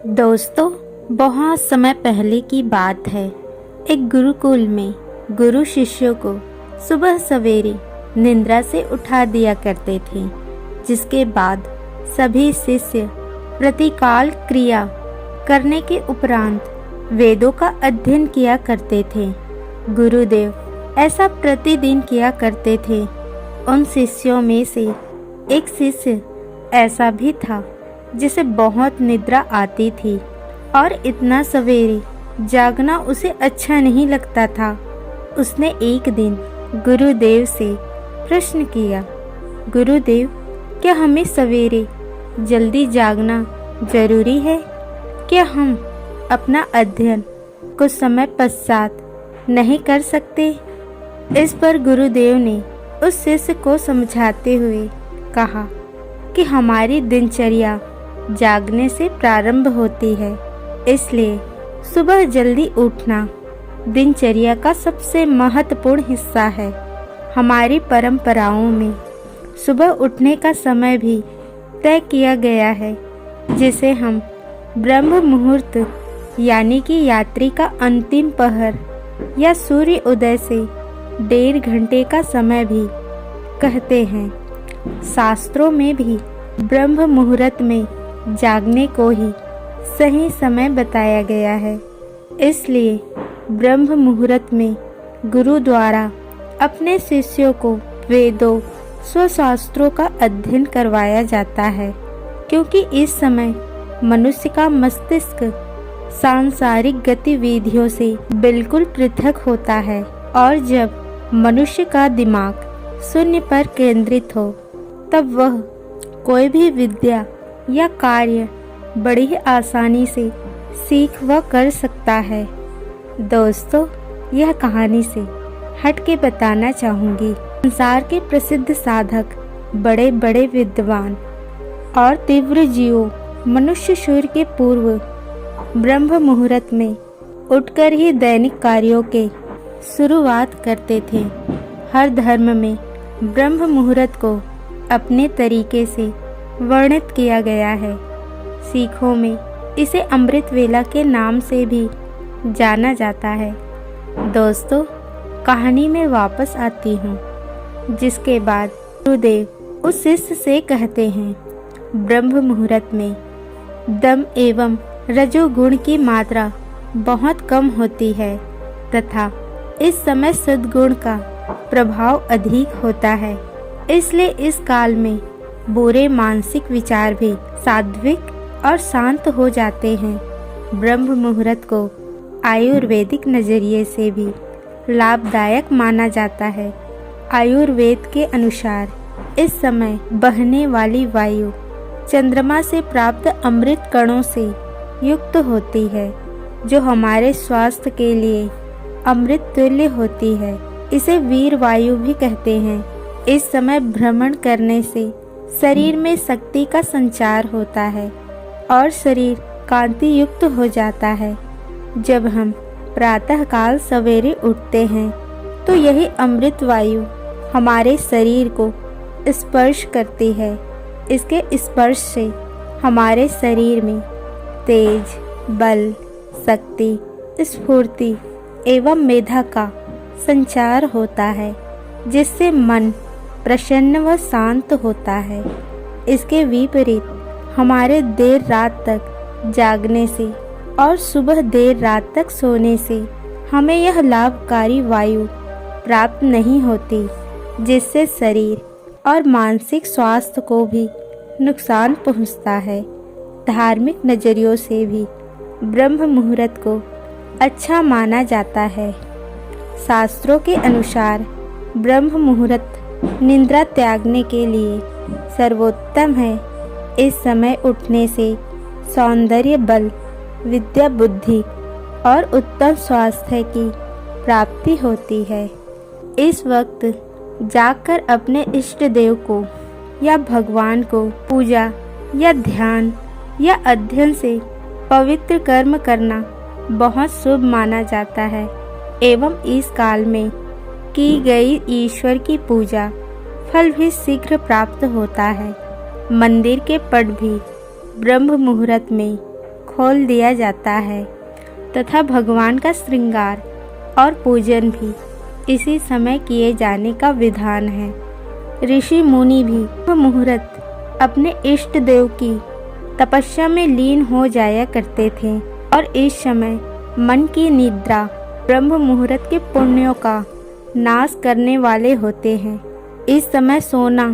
दोस्तों, बहुत समय पहले की बात है। एक गुरुकुल में गुरु शिष्यों को सुबह सवेरे निद्रा से उठा दिया करते थे, जिसके बाद सभी शिष्य प्रतिकाल क्रिया करने के उपरांत वेदों का अध्ययन किया करते थे। गुरुदेव ऐसा प्रतिदिन किया करते थे। उन शिष्यों में से एक शिष्य ऐसा भी था जिसे बहुत निद्रा आती थी और इतना सवेरे जागना उसे अच्छा नहीं लगता था। उसने एक दिन गुरुदेव से प्रश्न किया, गुरुदेव, क्या हमें सवेरे जल्दी जागना जरूरी है? क्या हम अपना अध्ययन कुछ समय पश्चात नहीं कर सकते? इस पर गुरुदेव ने उस शिष्य को समझाते हुए कहा कि हमारी दिनचर्या जागने से प्रारंभ होती है, इसलिए सुबह जल्दी उठना दिनचर्या का सबसे महत्वपूर्ण हिस्सा है। हमारी परंपराओं में सुबह उठने का समय भी तय किया गया है, जिसे हम ब्रह्म मुहूर्त यानी कि यात्री का अंतिम पहर या सूर्य उदय से 1.5 घंटे का समय भी कहते हैं। शास्त्रों में भी ब्रह्म मुहूर्त में जागने को ही सही समय बताया गया है। इसलिए ब्रह्म मुहूर्त में गुरु द्वारा अपने शिष्यों को वेदों स्वशास्त्रों का अध्ययन करवाया जाता है, क्योंकि इस समय मनुष्य का मस्तिष्क सांसारिक गतिविधियों से बिल्कुल पृथक होता है और जब मनुष्य का दिमाग शून्य पर केंद्रित हो तब वह कोई भी विद्या या कार्य बड़ी ही आसानी से सीख व कर सकता है। दोस्तों, यह कहानी से हट के बताना चाहूँगी, संसार के प्रसिद्ध साधक, बड़े बड़े विद्वान और तीव्र जीवों मनुष्य सूर्य के पूर्व ब्रह्म मुहूर्त में उठकर ही दैनिक कार्यों के शुरुआत करते थे। हर धर्म में ब्रह्म मुहूर्त को अपने तरीके से वर्णित किया गया है। सिखों में इसे अमृत वेला के नाम से भी जाना जाता है। दोस्तों, कहानी में वापस आती हूँ, जिसके बाद गुरुदेव उस शिष्य से कहते हैं, ब्रह्म मुहूर्त में दम एवं रजोगुण की मात्रा बहुत कम होती है तथा इस समय सद्गुण का प्रभाव अधिक होता है। इसलिए इस काल में बुरे मानसिक विचार भी सात्विक और शांत हो जाते हैं। ब्रह्म मुहूर्त को आयुर्वेदिक नजरिए से भी लाभदायक माना जाता है। आयुर्वेद के अनुसार इस समय बहने वाली वायु चंद्रमा से प्राप्त अमृत कणों से युक्त होती है, जो हमारे स्वास्थ्य के लिए अमृत तुल्य होती है। इसे वीर वायु भी कहते हैं। इस समय भ्रमण करने से शरीर में शक्ति का संचार होता है और शरीर कांति युक्त हो जाता है। जब हम प्रातःकाल सवेरे उठते हैं तो यही अमृत वायु हमारे शरीर को स्पर्श करती है। इसके स्पर्श से हमारे शरीर में तेज, बल, शक्ति, स्फूर्ति एवं मेधा का संचार होता है, जिससे मन प्रसन्न व शांत होता है। इसके विपरीत हमारे देर रात तक जागने से और सुबह देर रात तक सोने से हमें यह लाभकारी वायु प्राप्त नहीं होती, जिससे शरीर और मानसिक स्वास्थ्य को भी नुकसान पहुंचता है। धार्मिक नजरियों से भी ब्रह्म मुहूर्त को अच्छा माना जाता है। शास्त्रों के अनुसार ब्रह्म मुहूर्त निद्रा त्यागने के लिए सर्वोत्तम है। इस समय उठने से सौंदर्य, बल, विद्या, बुद्धि और उत्तम स्वास्थ्य की प्राप्ति होती है। इस वक्त जागकर अपने इष्ट देव को या भगवान को पूजा या ध्यान या अध्ययन से पवित्र कर्म करना बहुत शुभ माना जाता है एवं इस काल में की गई ईश्वर की पूजा फल भी शीघ्र प्राप्त होता है। मंदिर के पट भी ब्रह्म मुहूर्त में खोल दिया जाता है तथा भगवान का श्रृंगार और पूजन भी इसी समय किए जाने का विधान है। ऋषि मुनि भी वह मुहूर्त अपने इष्ट देव की तपस्या में लीन हो जाया करते थे और इस समय मन की निद्रा ब्रह्म मुहूर्त के पुण्यों का नाश करने वाले होते हैं। इस समय सोना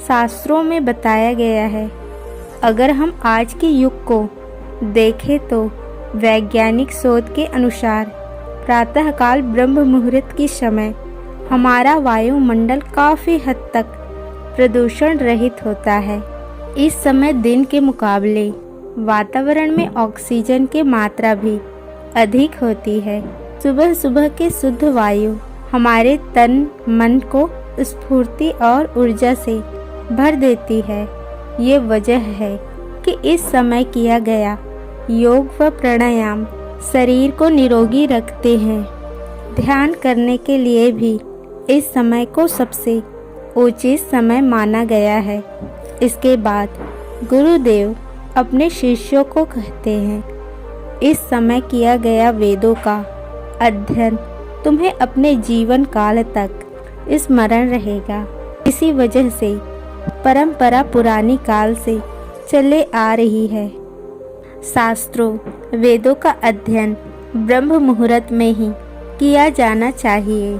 शास्त्रों में बताया गया है। अगर हम आज के युग को देखें तो वैज्ञानिक शोध के अनुसार प्रातःकाल ब्रह्म मुहूर्त के समय हमारा वायुमंडल काफ़ी हद तक प्रदूषण रहित होता है। इस समय दिन के मुकाबले वातावरण में ऑक्सीजन की मात्रा भी अधिक होती है। सुबह सुबह के शुद्ध वायु हमारे तन मन को स्फूर्ति और ऊर्जा से भर देती है। ये वजह है कि इस समय किया गया योग व प्राणायाम शरीर को निरोगी रखते हैं। ध्यान करने के लिए भी इस समय को सबसे उचित समय माना गया है। इसके बाद गुरुदेव अपने शिष्यों को कहते हैं, इस समय किया गया वेदों का अध्ययन तुम्हें अपने जीवन काल तक स्मरण रहेगा। इसी वजह से परंपरा पुरानी काल से चले आ रही है। शास्त्रों वेदों का अध्ययन ब्रह्म मुहूर्त में ही किया जाना चाहिए।